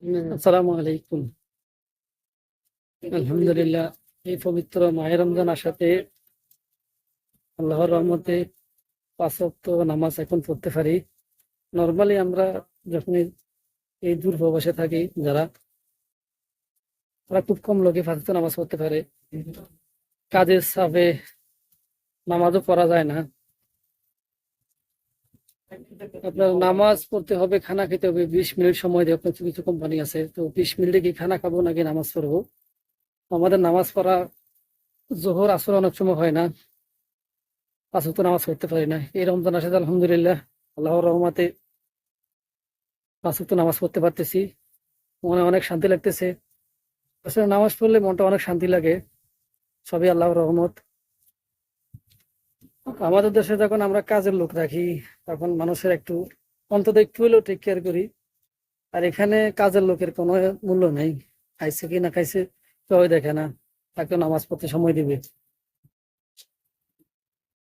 আসসালামু আলাইকুম। আলহামদুলিল্লাহ, এই পবিত্র মাহে রমজান আসাতে আল্লাহর রহমতে 5 ওয়াক্ত নামাজ এখন পড়তে পারি। নর্মালি আমরা যখন এই দূর প্রবাসে থাকি, যারা তারা খুব কম লোকে 5 ওয়াক্ত নামাজ পড়তে পারে। কাজের চাপে নামাজও পড়া যায় না। আপনার নামাজ পড়তে হবে, খানা খেতে হবে, 20 মিনিট সময় দেয়। কিছু কিছু কোম্পানি আছে, তো 20 মিনিটে কি খানা খাবো নাকি নামাজ পড়বো? আমাদের নামাজ পড়া জোহর আসর অনেক সময় হয় না, 5 ওয়াক্ত নামাজ পড়তে পারি না। এই রমজান আসে আলহামদুলিল্লাহ, আল্লাহর রহমতে 5 ওয়াক্ত নামাজ পড়তে পারতেছি। মনে অনেক শান্তি লাগতেছে। আসলে নামাজ পড়লে মনটা অনেক শান্তি লাগে। সবই আল্লাহর রহমত। আমাদের দেশে যখন আমরা কাজের লোক রাখি, তখন মানুষের একটু অন্তত একটু হলেও টেক কেয়ার করি। আর এখানে কাজের লোকের কোনো মূল্য নেই। খাইছে কি না খাইছে কেউ দেখে না, তাকে নামাজ পড়তে সময় দিবে।